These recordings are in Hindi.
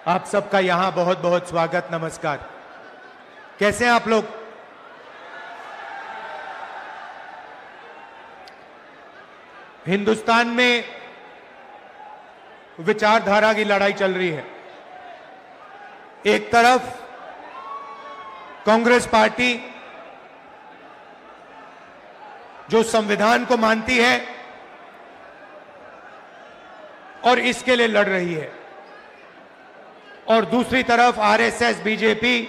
आप सबका यहां बहुत बहुत स्वागत, नमस्कार। कैसे हैं आप लोग? हिंदुस्तान में विचारधारा की लड़ाई चल रही है। एक तरफ कांग्रेस पार्टी जो संविधान को मानती है और इसके लिए लड़ रही है, और दूसरी तरफ आरएसएस, बीजेपी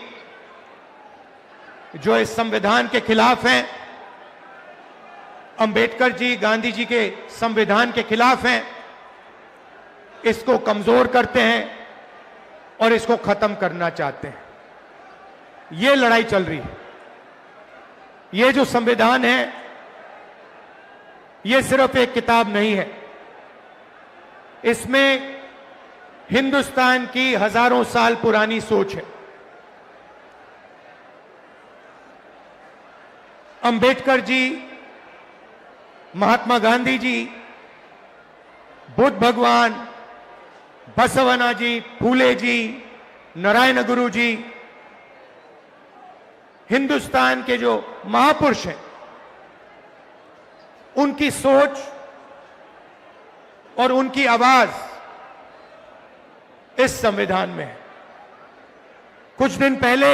जो इस संविधान के खिलाफ हैं, अंबेडकर जी, गांधी जी के संविधान के खिलाफ हैं, इसको कमजोर करते हैं और इसको खत्म करना चाहते हैं। ये लड़ाई चल रही है। ये जो संविधान है, ये सिर्फ एक किताब नहीं है। इसमें हिंदुस्तान की हजारों साल पुरानी सोच है। अंबेडकर जी, महात्मा गांधी जी, बुद्ध भगवान, बसवना जी, फूले जी, नारायण गुरु जी, हिंदुस्तान के जो महापुरुष हैं, उनकी सोच और उनकी आवाज इस संविधान में है। कुछ दिन पहले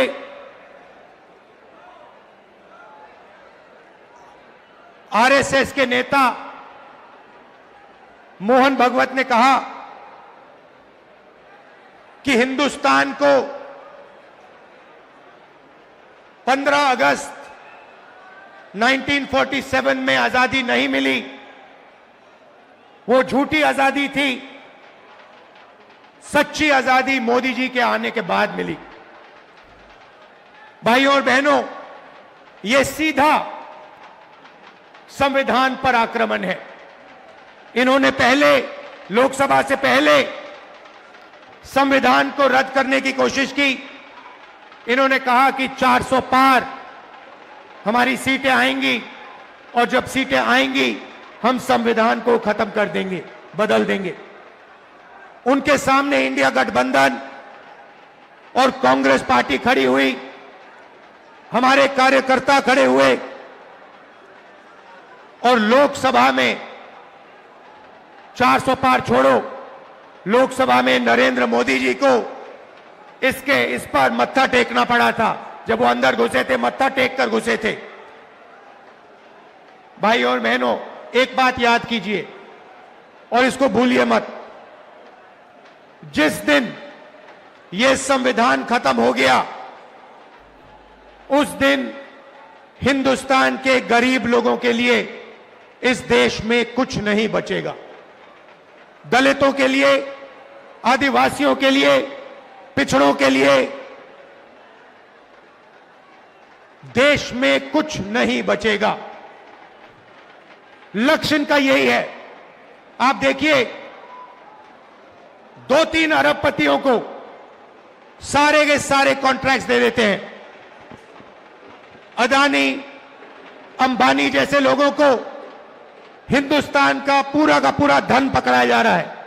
आरएसएस के नेता मोहन भगवत ने कहा कि हिंदुस्तान को 15 अगस्त 1947 में आजादी नहीं मिली, वो झूठी आजादी थी। सच्ची आजादी मोदी जी के आने के बाद मिली। भाइयों और बहनों, यह सीधा संविधान पर आक्रमण है। इन्होंने पहले, लोकसभा से पहले संविधान को रद्द करने की कोशिश की। इन्होंने कहा कि 400 पार हमारी सीटें आएंगी, और जब सीटें आएंगी हम संविधान को खत्म कर देंगे, बदल देंगे। उनके सामने इंडिया गठबंधन और कांग्रेस पार्टी खड़ी हुई, हमारे कार्यकर्ता खड़े हुए, और लोकसभा में 400 पार छोड़ो, लोकसभा में नरेंद्र मोदी जी को इस पर मत्था टेकना पड़ा था। जब वो अंदर घुसे थे, मत्था टेक कर घुसे थे। भाई और बहनों, एक बात याद कीजिए और इसको भूलिए मत। जिस दिन यह संविधान खत्म हो गया, उस दिन हिंदुस्तान के गरीब लोगों के लिए इस देश में कुछ नहीं बचेगा। दलितों के लिए, आदिवासियों के लिए, पिछड़ों के लिए देश में कुछ नहीं बचेगा। लक्ष्य इनका यही है। आप देखिए, 2-3 अरबपतियों को सारे के सारे कॉन्ट्रैक्ट्स दे देते हैं। अदानी, अंबानी जैसे लोगों को हिंदुस्तान का पूरा धन पकड़ाया जा रहा है।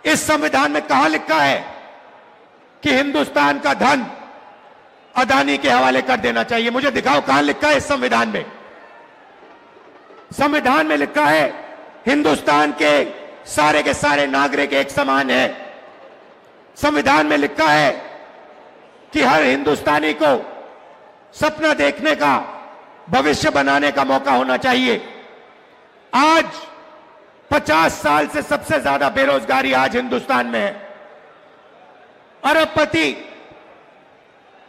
इस संविधान में कहां लिखा है कि हिंदुस्तान का धन अदानी के हवाले कर देना चाहिए? मुझे दिखाओ कहां लिखा है इस संविधान में। संविधान में लिखा है हिंदुस्तान के सारे नागरिक एक समान है। संविधान में लिखा है कि हर हिंदुस्तानी को सपना देखने का, भविष्य बनाने का मौका होना चाहिए। आज 50 साल से सबसे ज्यादा बेरोजगारी आज हिंदुस्तान में है। अरबपति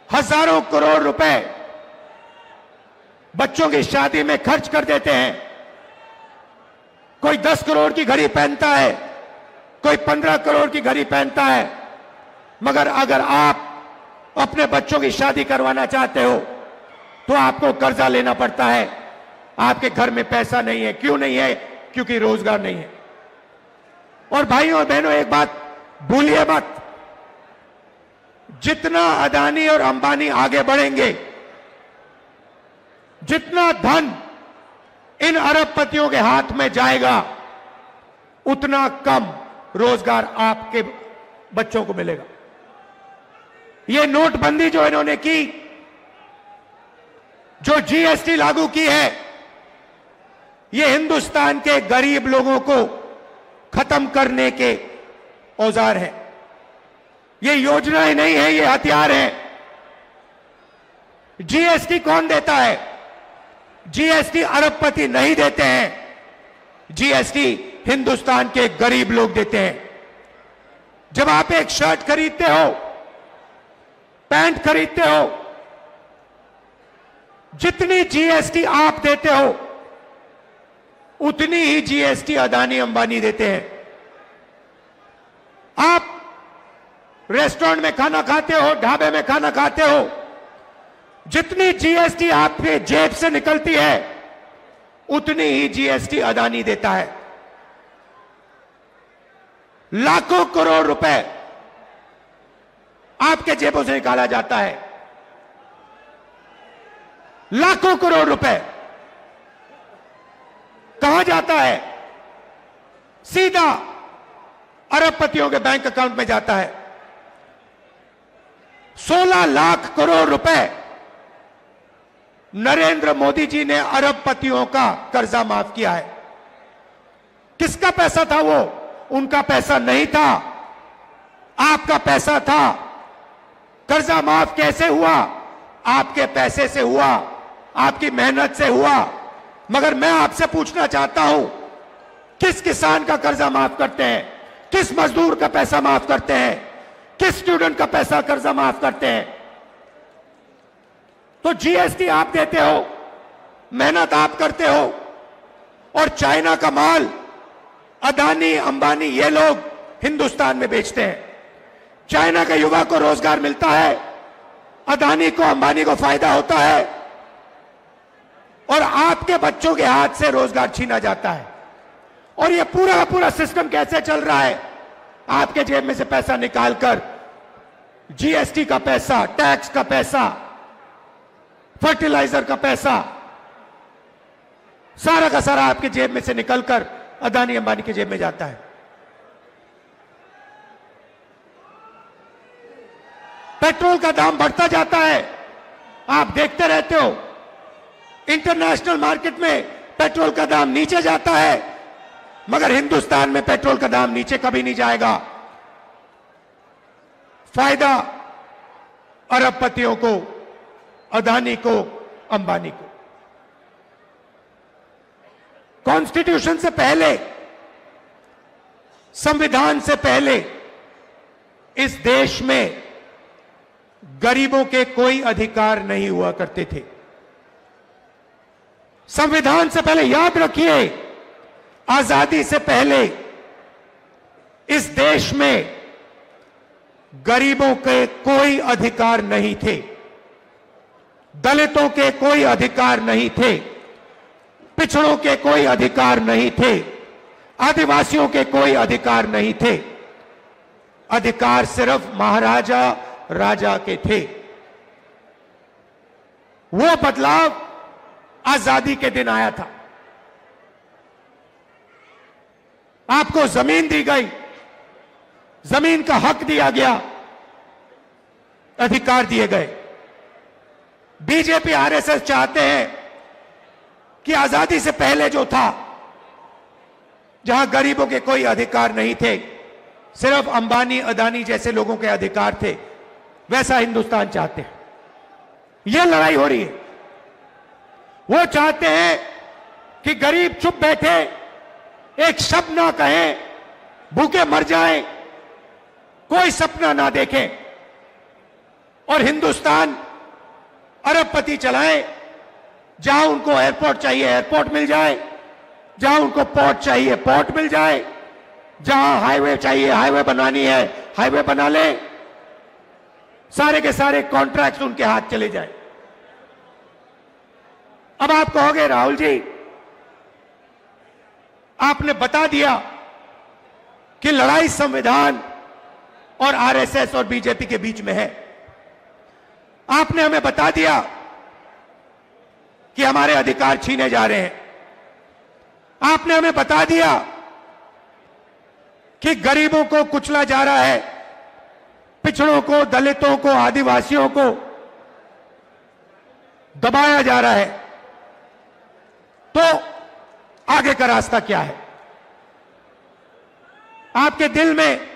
हजारों करोड़ रुपए बच्चों की शादी में खर्च कर देते हैं। कोई 10 करोड़ की घड़ी पहनता है, कोई 15 करोड़ की घड़ी पहनता है, मगर अगर आप अपने बच्चों की शादी करवाना चाहते हो तो आपको कर्जा लेना पड़ता है। आपके घर में पैसा नहीं है। क्यों नहीं है? क्योंकि रोजगार नहीं है। और भाइयों और बहनों, एक बात भूलिए मत, जितना अदानी और अंबानी आगे बढ़ेंगे, जितना धन इन अरबपतियों के हाथ में जाएगा, उतना कम रोजगार आपके बच्चों को मिलेगा। ये नोटबंदी जो इन्होंने की, जो जीएसटी लागू की है, ये हिंदुस्तान के गरीब लोगों को खत्म करने के औजार हैं। ये योजनाएं नहीं है, ये हथियार हैं। जीएसटी कौन देता है? जीएसटी अरबपति नहीं देते हैं। जीएसटी हिंदुस्तान के गरीब लोग देते हैं। जब आप एक शर्ट खरीदते हो, पैंट खरीदते हो, जितनी जीएसटी आप देते हो उतनी ही जीएसटी अदानी अंबानी देते हैं। आप रेस्टोरेंट में खाना खाते हो, ढाबे में खाना खाते हो, जितनी जीएसटी आपके जेब से निकलती है उतनी ही जीएसटी अदानी देता है। लाखों करोड़ रुपए आपके जेबों से निकाला जाता है। लाखों करोड़ रुपए कहां जाता है? सीधा अरबपतियों के बैंक अकाउंट में जाता है। 16 लाख करोड़ रुपए नरेंद्र मोदी जी ने अरबपतियों का कर्जा माफ किया है। किसका पैसा था वो? उनका पैसा नहीं था, आपका पैसा था। कर्जा माफ कैसे हुआ? आपके पैसे से हुआ, आपकी मेहनत से हुआ। मगर मैं आपसे पूछना चाहता हूं, किस किसान का कर्जा माफ करते हैं? किस मजदूर का पैसा माफ करते हैं? किस स्टूडेंट का पैसा कर्जा माफ करते हैं? तो जीएसटी आप देते हो, मेहनत आप करते हो, और चाइना का माल अदानी अंबानी ये लोग हिंदुस्तान में बेचते हैं। चाइना के युवा को रोजगार मिलता है, अदानी को अंबानी को फायदा होता है, और आपके बच्चों के हाथ से रोजगार छीना जाता है। और ये पूरा का पूरा सिस्टम कैसे चल रहा है? आपके जेब में से पैसा निकालकर जीएसटी का पैसा, टैक्स का पैसा, फर्टिलाइजर का पैसा, सारा का सारा आपके जेब में से निकलकर अदानी अंबानी की जेब में जाता है। पेट्रोल का दाम बढ़ता जाता है, आप देखते रहते हो। इंटरनेशनल मार्केट में पेट्रोल का दाम नीचे जाता है, मगर हिंदुस्तान में पेट्रोल का दाम नीचे कभी नहीं जाएगा। फायदा अरबपतियों को, अदानी को, अंबानी को। कॉन्स्टिट्यूशन से पहले, संविधान से पहले इस देश में गरीबों के कोई अधिकार नहीं हुआ करते थे। संविधान से पहले, याद रखिए, आजादी से पहले इस देश में गरीबों के कोई अधिकार नहीं थे, दलितों के कोई अधिकार नहीं थे, पिछड़ों के कोई अधिकार नहीं थे, आदिवासियों के कोई अधिकार नहीं थे। अधिकार सिर्फ महाराजा राजा के थे। वो बदलाव आजादी के दिन आया था। आपको जमीन दी गई, जमीन का हक दिया गया, अधिकार दिए गए। बीजेपी आरएसएस चाहते हैं कि आजादी से पहले जो था, जहां गरीबों के कोई अधिकार नहीं थे, सिर्फ अंबानी अदानी जैसे लोगों के अधिकार थे, वैसा हिंदुस्तान चाहते हैं। यह लड़ाई हो रही है। वो चाहते हैं कि गरीब चुप बैठे, एक शब्द ना कहें, भूखे मर जाएं, कोई सपना ना देखें, और हिंदुस्तान अरबपति चलाएं। जहां उनको एयरपोर्ट चाहिए एयरपोर्ट मिल जाए, जहां उनको पोर्ट चाहिए पोर्ट मिल जाए, जहां हाईवे चाहिए हाईवे बनानी है हाईवे बना ले, सारे के सारे कॉन्ट्रैक्ट्स उनके हाथ चले जाए। अब आप कहोगे राहुल जी, आपने बता दिया कि लड़ाई संविधान और आरएसएस और बीजेपी के बीच में है। आपने हमें बता दिया कि हमारे अधिकार छीने जा रहे हैं। आपने हमें बता दिया कि गरीबों को कुचला जा रहा है, पिछड़ों को, दलितों को, आदिवासियों को दबाया जा रहा है, तो आगे का रास्ता क्या है? आपके दिल में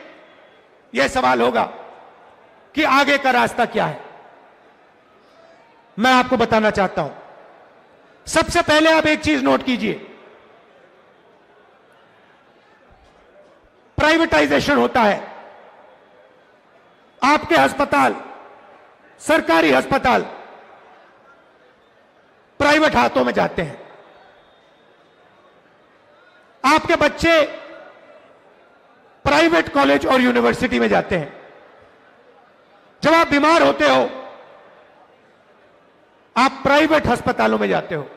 यह सवाल होगा कि आगे का रास्ता क्या है। मैं आपको बताना चाहता हूं। सबसे पहले आप एक चीज नोट कीजिए, प्राइवेटाइजेशन होता है। आपके अस्पताल, सरकारी अस्पताल प्राइवेट हाथों में जाते हैं। आपके बच्चे प्राइवेट कॉलेज और यूनिवर्सिटी में जाते हैं। जब आप बीमार होते हो, आप प्राइवेट अस्पतालों में जाते हो।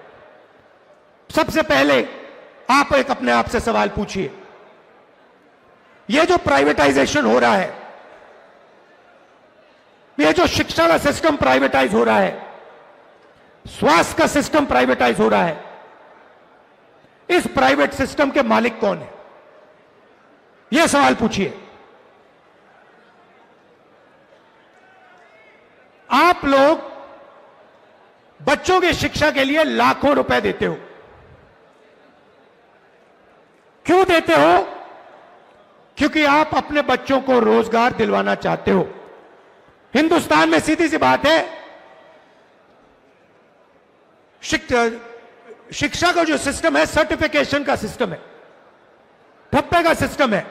सबसे पहले आप एक अपने आप से सवाल पूछिए, यह जो प्राइवेटाइजेशन हो रहा है, यह जो शिक्षा का सिस्टम प्राइवेटाइज हो रहा है, स्वास्थ्य का सिस्टम प्राइवेटाइज हो रहा है, इस प्राइवेट सिस्टम के मालिक कौन है? यह सवाल पूछिए। आप लोग बच्चों की शिक्षा के लिए लाखों रुपए देते हो। क्यों देते हो? क्योंकि आप अपने बच्चों को रोजगार दिलवाना चाहते हो। हिंदुस्तान में सीधी सी बात है, शिक्षा का जो सिस्टम है, सर्टिफिकेशन का सिस्टम है, ठप्पे का सिस्टम है।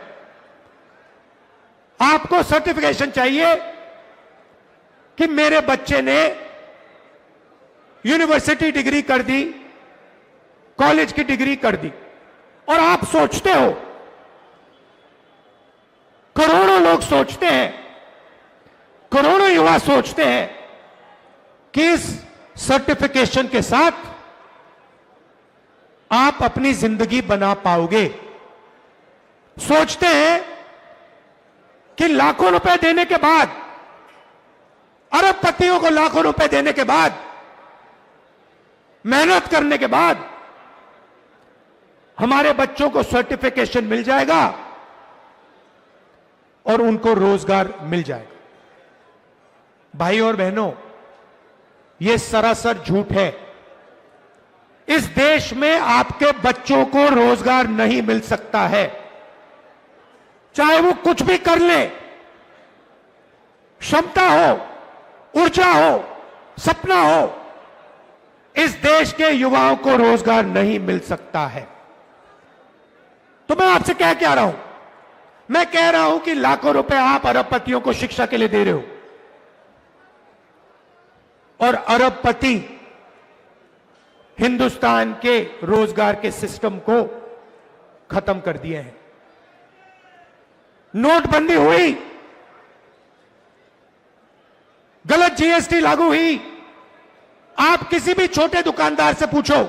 आपको सर्टिफिकेशन चाहिए कि मेरे बच्चे ने यूनिवर्सिटी डिग्री कर दी, कॉलेज की डिग्री कर दी, और आप सोचते हो, करोड़ों लोग सोचते हैं, करोड़ों युवा सोचते हैं कि इस सर्टिफिकेशन के साथ आप अपनी जिंदगी बना पाओगे। सोचते हैं कि लाखों रुपए देने के बाद, अरबपतियों को लाखों रुपए देने के बाद, मेहनत करने के बाद हमारे बच्चों को सर्टिफिकेशन मिल जाएगा और उनको रोजगार मिल जाएगा। भाई और बहनों, यह सरासर झूठ है। इस देश में आपके बच्चों को रोजगार नहीं मिल सकता है, चाहे वो कुछ भी कर ले। क्षमता हो, ऊर्जा हो, सपना हो, इस देश के युवाओं को रोजगार नहीं मिल सकता है। तो मैं आपसे क्या रहा हूं? मैं कह रहा हूं कि लाखों रुपए आप अरबपतियों को शिक्षा के लिए दे रहे हो, और अरबपति हिंदुस्तान के रोजगार के सिस्टम को खत्म कर दिए हैं। नोटबंदी हुई, गलत जीएसटी लागू हुई। आप किसी भी छोटे दुकानदार से पूछो,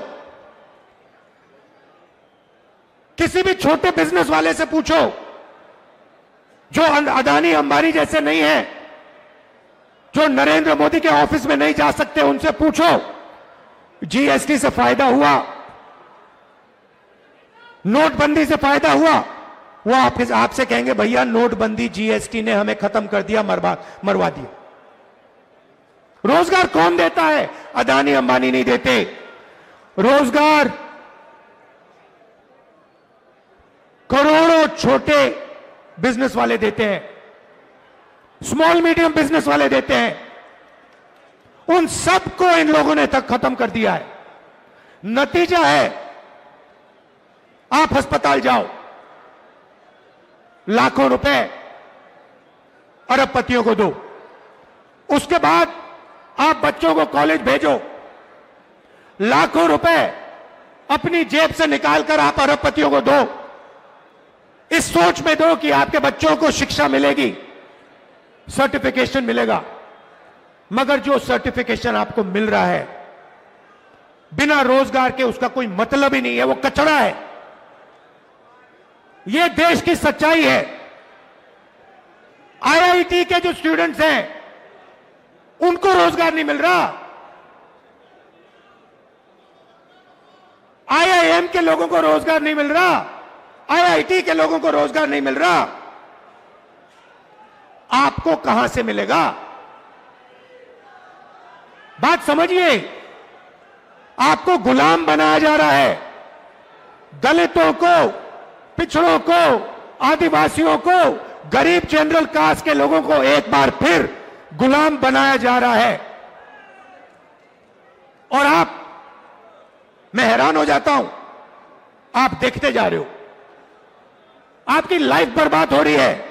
किसी भी छोटे बिजनेस वाले से पूछो, जो अदानी अंबानी जैसे नहीं है, जो नरेंद्र मोदी के ऑफिस में नहीं जा सकते, उनसे पूछो जीएसटी से फायदा हुआ, नोटबंदी से फायदा हुआ? वो आपसे कहेंगे भैया नोटबंदी, जीएसटी ने हमें खत्म कर दिया, मरवा दिया। रोजगार कौन देता है? अदानी अंबानी नहीं देते। रोजगार करोड़ों छोटे बिजनेस वाले देते हैं, स्मॉल मीडियम बिजनेस वाले देते हैं। उन सबको इन लोगों ने तक खत्म कर दिया है। नतीजा है, आप अस्पताल जाओ, लाखों रुपए अरबपतियों को दो, उसके बाद आप बच्चों को कॉलेज भेजो, लाखों रुपए अपनी जेब से निकालकर आप अरबपतियों को दो, इस सोच में दो कि आपके बच्चों को शिक्षा मिलेगी, सर्टिफिकेशन मिलेगा। मगर जो सर्टिफिकेशन आपको मिल रहा है बिना रोजगार के, उसका कोई मतलब ही नहीं है, वो कचरा है। यह देश की सच्चाई है। आईआईटी के जो स्टूडेंट्स हैं उनको रोजगार नहीं मिल रहा, आईआईएम के लोगों को रोजगार नहीं मिल रहा, आईआईटी के लोगों को रोजगार नहीं मिल रहा। आपको कहां से मिलेगा? बात समझिए, आपको गुलाम बनाया जा रहा है। दलितों को, पिछड़ों को, आदिवासियों को, गरीब जनरल कास्ट के लोगों को एक बार फिर गुलाम बनाया जा रहा है। और मैं हैरान हो जाता हूं, आप देखते जा रहे हो, आपकी लाइफ बर्बाद हो रही है,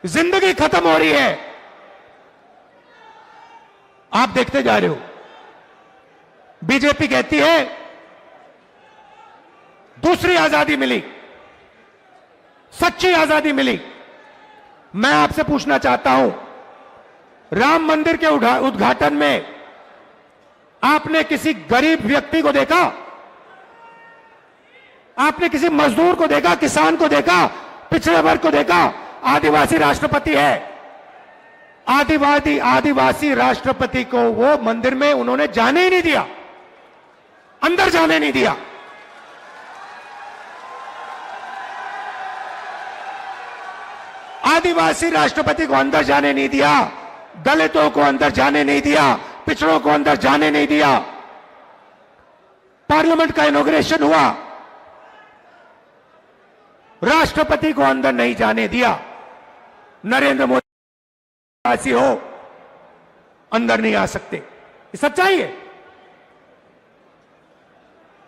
जिंदगी खत्म हो रही है, आप देखते जा रहे हो। बीजेपी कहती है दूसरी आजादी मिली, सच्ची आजादी मिली। मैं आपसे पूछना चाहता हूं, राम मंदिर के उद्घाटन में आपने किसी गरीब व्यक्ति को देखा? आपने किसी मजदूर को देखा, किसान को देखा, पिछड़े वर्ग को देखा? आदिवासी राष्ट्रपति है, आदिवासी राष्ट्रपति को वो मंदिर में उन्होंने जाने ही नहीं दिया, अंदर जाने नहीं दिया। आदिवासी राष्ट्रपति को अंदर जाने नहीं दिया, दलितों को अंदर जाने नहीं दिया, पिछड़ों को अंदर जाने नहीं दिया। पार्लियामेंट का इनॉग्रेशन हुआ, राष्ट्रपति को अंदर नहीं जाने दिया। नरेंद्र मोदी हो, अंदर नहीं आ सकते, ये सच्चाई है।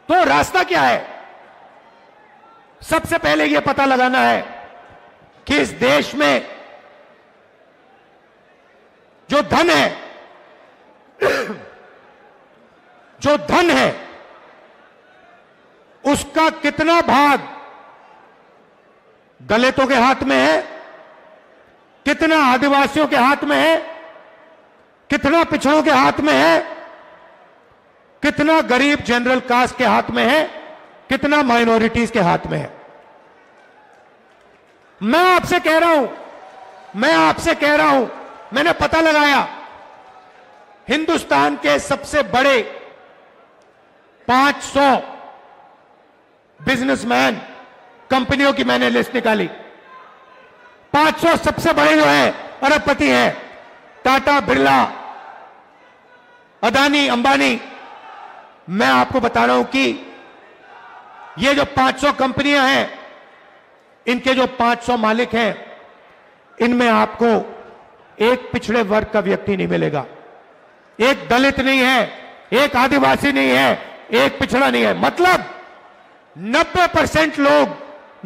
तो रास्ता क्या है? सबसे पहले यह पता लगाना है कि इस देश में जो धन है, जो धन है, उसका कितना भाग दलितों के हाथ में है, कितना आदिवासियों के हाथ में है, कितना पिछड़ों के हाथ में है, कितना गरीब जनरल कास्ट के हाथ में है, कितना माइनॉरिटीज के हाथ में है। मैं आपसे कह रहा हूं, मैंने पता लगाया, हिंदुस्तान के सबसे बड़े 500 बिजनेसमैन, कंपनियों की मैंने लिस्ट निकाली। 500 सबसे बड़े जो हैं अरबपति हैं, टाटा, बिरला, अदानी, अंबानी। मैं आपको बता रहा हूं कि ये जो 500 कंपनियां हैं, इनके जो 500 मालिक हैं, इनमें आपको एक पिछड़े वर्ग का व्यक्ति नहीं मिलेगा, एक दलित नहीं है, एक आदिवासी नहीं है, एक पिछड़ा नहीं है। मतलब 90% लोग,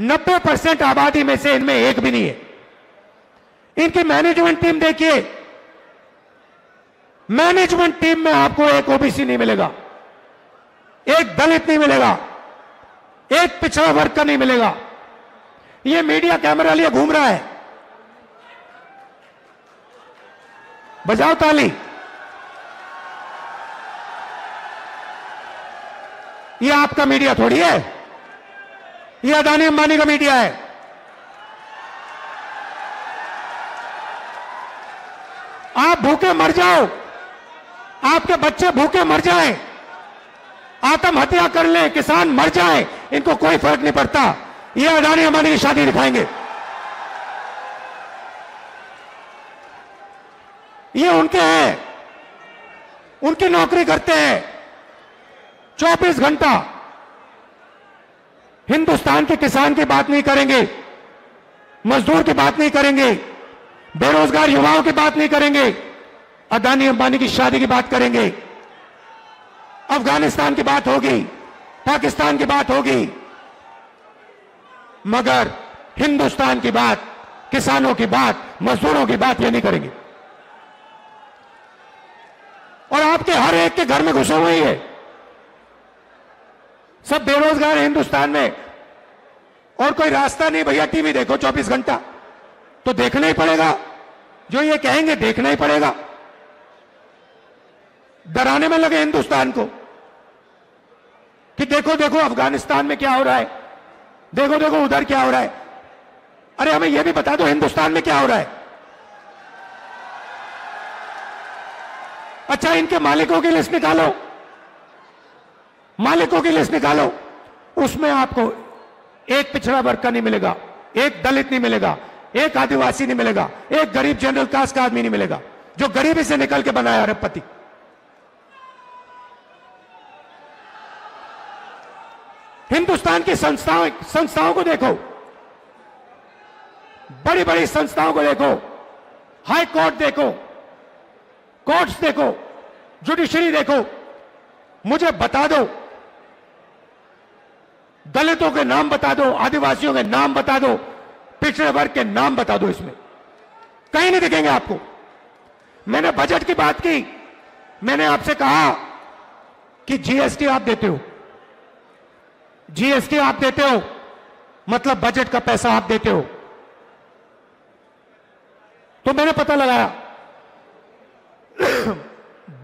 90% आबादी में से इनमें एक भी नहीं है। इनकी मैनेजमेंट टीम देखिए, मैनेजमेंट टीम में आपको एक ओबीसी नहीं मिलेगा, एक दलित नहीं मिलेगा, एक पिछड़ा वर्ग का नहीं मिलेगा। ये मीडिया कैमरा लिए घूम रहा है, बजाओ ताली। ये आपका मीडिया थोड़ी है, ये अदानी अंबानी का मीडिया है। आप भूखे मर जाओ, आपके बच्चे भूखे मर जाएं, आत्महत्या कर लें, किसान मर जाएं, इनको कोई फर्क नहीं पड़ता। ये अदानी अंबानी की शादी दिखाएंगे, ये उनके हैं, उनकी नौकरी करते हैं 24 घंटा। हिंदुस्तान के किसान की बात नहीं करेंगे, मजदूर की बात नहीं करेंगे, बेरोजगार युवाओं की बात नहीं करेंगे, अदानी अंबानी की शादी की बात करेंगे, अफगानिस्तान की बात होगी, पाकिस्तान की बात होगी, मगर हिंदुस्तान की बात, किसानों की बात, मजदूरों की बात ये नहीं करेंगे। और आपके हर एक के घर में घुसे हुए है, सब बेरोजगार है हिंदुस्तान में, और कोई रास्ता नहीं। भैया टीवी देखो 24 घंटा, तो देखना ही पड़ेगा, जो ये कहेंगे देखना ही पड़ेगा। डराने में लगे हिंदुस्तान को कि देखो देखो अफगानिस्तान में क्या हो रहा है, देखो देखो उधर क्या हो रहा है। अरे हमें यह भी बता दो हिंदुस्तान में क्या हो रहा है। अच्छा, इनके मालिकों की लिस्ट निकालो, मालिकों की लिस्ट निकालो, उसमें आपको एक पिछड़ा वर्ग का नहीं मिलेगा, एक दलित नहीं मिलेगा, एक आदिवासी नहीं मिलेगा, एक गरीब जनरल कास्ट का आदमी नहीं मिलेगा जो गरीबी से निकल के बनाया अरबपति। हिंदुस्तान की संस्थाओं को देखो, बड़ी बड़ी संस्थाओं को देखो, हाई कोर्ट देखो, कोर्ट्स देखो, जुडिशरी देखो, मुझे बता दो, दलितों के नाम बता दो, आदिवासियों के नाम बता दो, पिछड़े वर्ग के नाम बता दो, इसमें कहीं नहीं दिखेंगे आपको। मैंने बजट की बात की, मैंने आपसे कहा कि जीएसटी आप देते हो, जीएसटी आप देते हो, मतलब बजट का पैसा आप देते हो। तो मैंने पता लगाया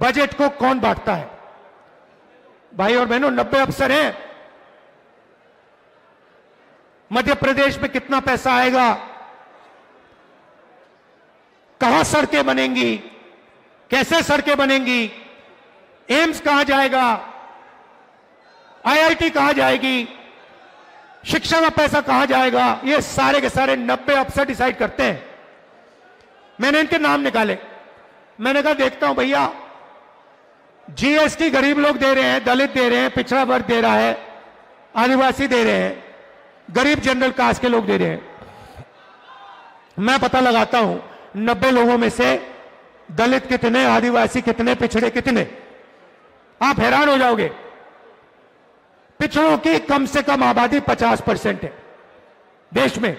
बजट को कौन बांटता है। भाई और बहनों, 90 अफसर हैं, मध्य प्रदेश में कितना पैसा आएगा, कहां सड़कें बनेंगी, कैसे सड़कें बनेंगी, एम्स कहां जाएगा, आईआईटी कहां जाएगी, शिक्षा का पैसा कहां जाएगा, ये सारे के सारे 90 अफसर डिसाइड करते हैं। मैंने इनके नाम निकाले, मैंने कहा देखता हूं भैया, जीएसटी गरीब लोग दे रहे हैं, दलित दे रहे हैं, पिछड़ा वर्ग दे रहा है, आदिवासी दे रहे हैं, गरीब जनरल कास्ट के लोग दे रहे हैं। मैं पता लगाता हूं 90 लोगों में से दलित कितने, आदिवासी कितने, पिछड़े कितने, आप हैरान हो जाओगे। पिछड़ों की कम से कम आबादी 50% है देश में,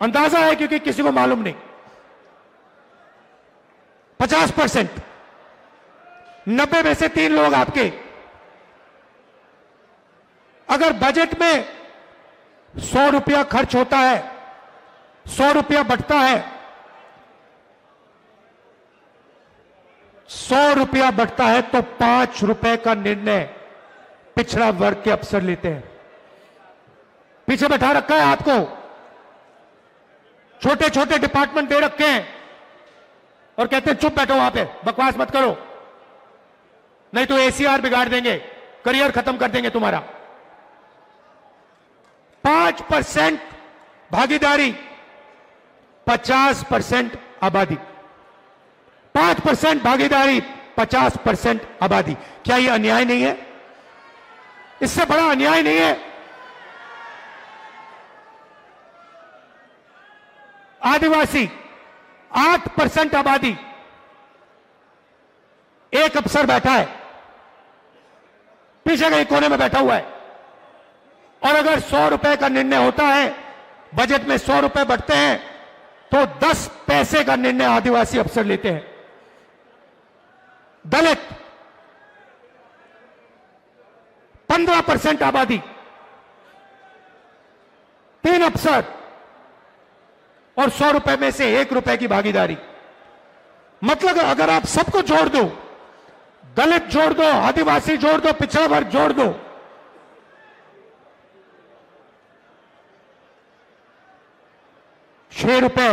अंदाजा है क्योंकि किसी को मालूम नहीं। 50%, 90 में से 3 लोग आपके। अगर बजट में 100 रुपया खर्च होता है, 100 रुपया बटता है, 100 रुपया बटता है, तो 5 रुपए का निर्णय पिछड़ा वर्ग के अफसर लेते हैं। पीछे बैठा रखा है आपको, छोटे छोटे डिपार्टमेंट दे रखे हैं और कहते हैं चुप बैठो वहां पे, बकवास मत करो, नहीं तो एसीआर बिगाड़ देंगे, करियर खत्म कर देंगे तुम्हारा। 5% भागीदारी, 50% आबादी। 5% भागीदारी, 50% आबादी। क्या यह अन्याय नहीं है? इससे बड़ा अन्याय नहीं है। आदिवासी 8% आबादी, एक अफसर बैठा है, पीछे कहीं कोने में बैठा हुआ है, और अगर 100 रुपए का निर्णय होता है, बजट में 100 रुपए बढ़ते हैं, तो 10 पैसे का निर्णय आदिवासी अफसर लेते हैं। दलित 15% आबादी, 3 अफसर और 100 रुपए में से 1 रुपए की भागीदारी। मतलब अगर आप सबको जोड़ दो, दलित जोड़ दो, आदिवासी जोड़ दो, पिछड़ा वर्ग जोड़ दो, ₹6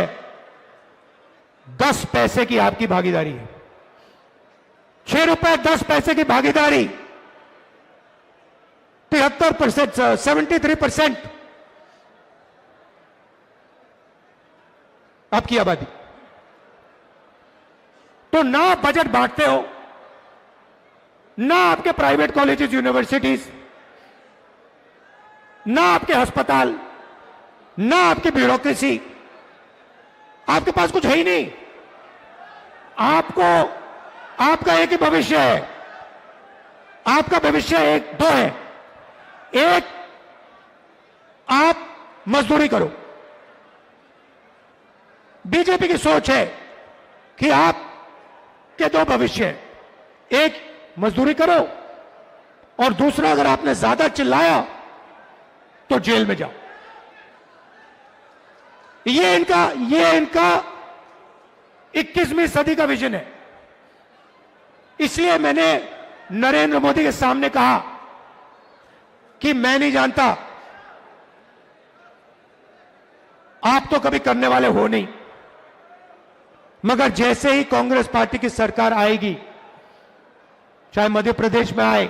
10 पैसे की आपकी भागीदारी है। ₹6 10 पैसे की भागीदारी, 73%, 73% आपकी आबादी। तो ना आप बजट बांटते हो, ना आपके प्राइवेट कॉलेजेस, यूनिवर्सिटीज, ना आपके अस्पताल, ना आपकी ब्यूरोक्रेसी, आपके पास कुछ है ही नहीं। आपको आपका एक ही भविष्य है, आपका भविष्य एक दो है। एक, आप मजदूरी करो। बीजेपी की सोच है कि आप के 2 भविष्य है, एक मजदूरी करो और दूसरा, अगर आपने ज्यादा चिल्लाया तो जेल में जाओ। ये इनका 21वीं सदी का विजन है। इसलिए मैंने नरेंद्र मोदी के सामने कहा कि मैं नहीं जानता, आप तो कभी करने वाले हो नहीं, मगर जैसे ही कांग्रेस पार्टी की सरकार आएगी, चाहे मध्य प्रदेश में आए,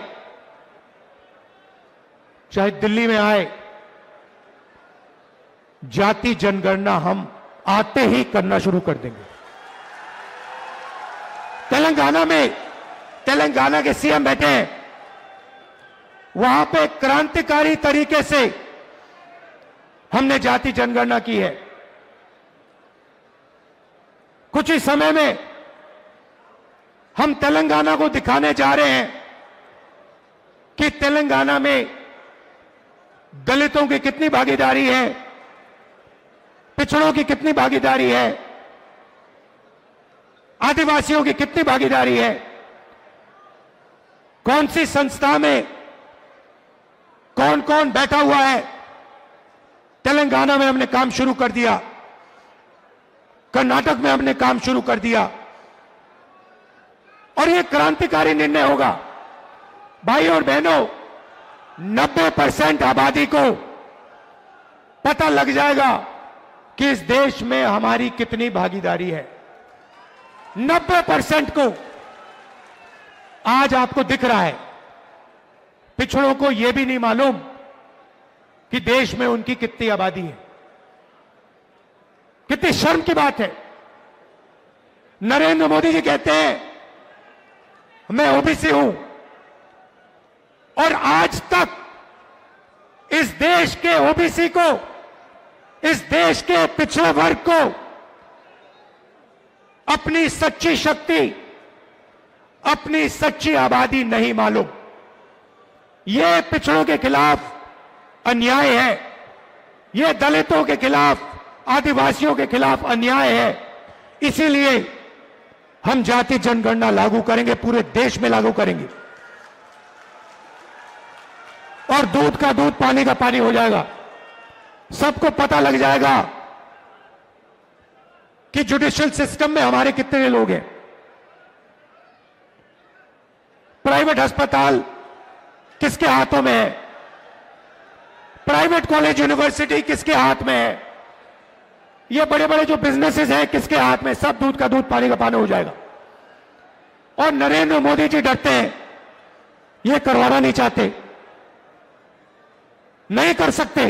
चाहे दिल्ली में आए, जाति जनगणना हम आते ही करना शुरू कर देंगे। तेलंगाना के सीएम बैठे हैं, वहां पे क्रांतिकारी तरीके से हमने जाति जनगणना की है। कुछ ही समय में हम तेलंगाना को दिखाने जा रहे हैं कि तेलंगाना में दलितों की कितनी भागीदारी है, पिछड़ों की कितनी भागीदारी है, आदिवासियों की कितनी भागीदारी है, कौन सी संस्था में कौन कौन बैठा हुआ है। तेलंगाना में हमने काम शुरू कर दिया, कर्नाटक में हमने काम शुरू कर दिया, और यह क्रांतिकारी निर्णय होगा। भाई और बहनों, 90% आबादी को पता लग जाएगा कि इस देश में हमारी कितनी भागीदारी है। 90% को आज आपको दिख रहा है। पिछड़ों को यह भी नहीं मालूम कि देश में उनकी कितनी आबादी है। कितनी शर्म की बात है। नरेंद्र मोदी जी कहते हैं मैं ओबीसी हूं, और आज तक इस देश के ओबीसी को, इस देश के पिछड़े वर्ग को अपनी सच्ची शक्ति, अपनी सच्ची आबादी नहीं मालूम। यह पिछड़ों के खिलाफ अन्याय है, यह दलितों के खिलाफ, आदिवासियों के खिलाफ अन्याय है। इसीलिए हम जाति जनगणना लागू करेंगे, पूरे देश में लागू करेंगे, और दूध का दूध, पानी का पानी हो जाएगा। सबको पता लग जाएगा कि जुडिशियल सिस्टम में हमारे कितने लोग हैं। प्राइवेट अस्पताल किसके हाथों में है, प्राइवेट कॉलेज यूनिवर्सिटी किसके हाथ में है, ये बड़े बड़े जो बिजनेसेस हैं किसके हाथ में। सब दूध का दूध, पानी का पानी हो जाएगा। और नरेंद्र मोदी जी डरते हैं, ये करवाना नहीं चाहते, नहीं कर सकते,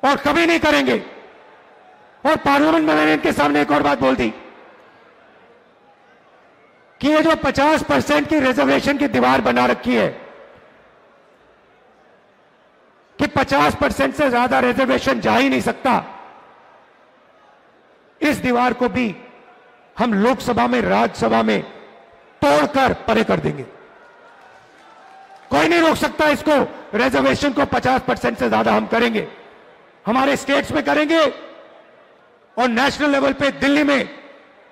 और कभी नहीं करेंगे। और पार्लियामेंट में मैंने इनके सामने एक और बात बोल दी कि ये जो 50% की रिजर्वेशन की दीवार बना रखी है, कि 50% से ज्यादा रिजर्वेशन जा ही नहीं सकता, इस दीवार को भी हम लोकसभा में, राज्यसभा में तोड़कर परे कर देंगे। कोई नहीं रोक सकता इसको। रिजर्वेशन को 50% से ज्यादा हम करेंगे, हमारे स्टेट्स में करेंगे, और नेशनल लेवल पे दिल्ली में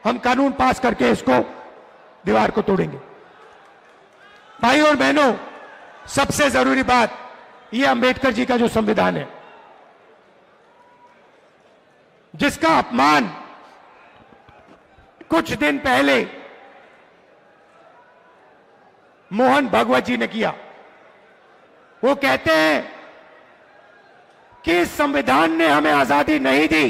हम कानून पास करके इसको, दीवार को तोड़ेंगे। भाई और बहनों, सबसे जरूरी बात, ये अंबेडकर जी का जो संविधान है, जिसका अपमान कुछ दिन पहले मोहन भागवत जी ने किया। वो कहते हैं कि इस संविधान ने हमें आजादी नहीं दी,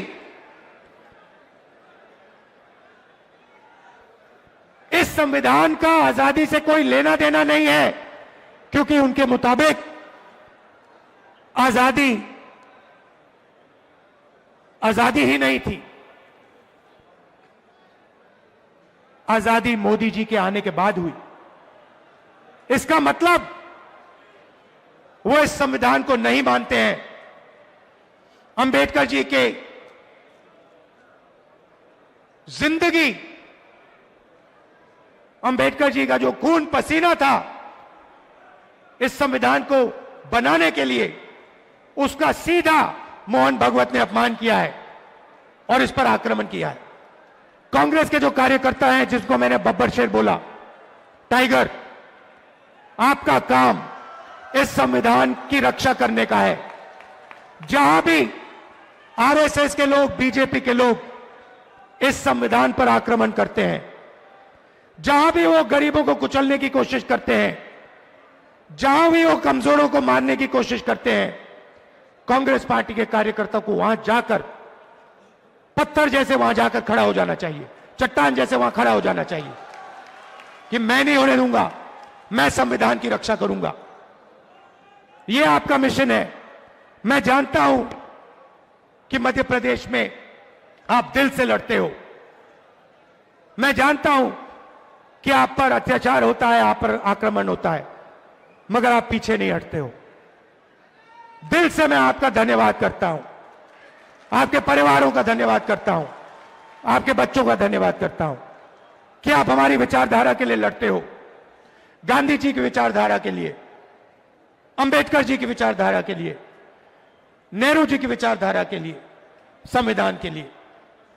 इस संविधान का आजादी से कोई लेना देना नहीं है, क्योंकि उनके मुताबिक आजादी ही नहीं थी। आजादी मोदी जी के आने के बाद हुई। इसका मतलब वो इस संविधान को नहीं मानते हैं। अंबेडकर जी के जिंदगी, अंबेडकर जी का जो खून पसीना था इस संविधान को बनाने के लिए, उसका सीधा मोहन भागवत ने अपमान किया है और इस पर आक्रमण किया है। कांग्रेस के जो कार्यकर्ता हैं, जिसको मैंने बब्बर शेर बोला, टाइगर, आपका काम इस संविधान की रक्षा करने का है। जहां भी आरएसएस के लोग, बीजेपी के लोग इस संविधान पर आक्रमण करते हैं, जहां भी वो गरीबों को कुचलने की कोशिश करते हैं, जहां भी वो कमजोरों को मारने की कोशिश करते हैं, कांग्रेस पार्टी के कार्यकर्ता को वहां जाकर, पत्थर जैसे वहां जाकर खड़ा हो जाना चाहिए, चट्टान जैसे वहां खड़ा हो जाना चाहिए कि मैं नहीं होने दूंगा, मैं संविधान की रक्षा करूंगा। यह आपका मिशन है। मैं जानता हूं कि मध्य प्रदेश में आप दिल से लड़ते हो। मैं जानता हूं कि आप पर अत्याचार होता है, आप पर आक्रमण होता है, मगर आप पीछे नहीं हटते हो। दिल से मैं आपका धन्यवाद करता हूं, आपके परिवारों का धन्यवाद करता हूं, आपके बच्चों का धन्यवाद करता हूं कि आप हमारी विचारधारा के लिए लड़ते हो। गांधी जी की विचारधारा के लिए, अंबेडकर जी की विचारधारा के लिए, नेहरू जी की विचारधारा के लिए, संविधान के लिए।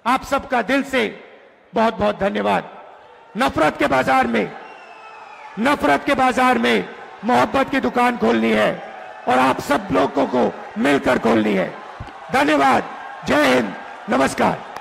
आप सबका दिल से बहुत बहुत धन्यवाद। नफरत के बाजार में मोहब्बत की दुकान खोलनी है और आप सब लोगों को मिलकर खोलनी है। धन्यवाद। जय हिंद। नमस्कार।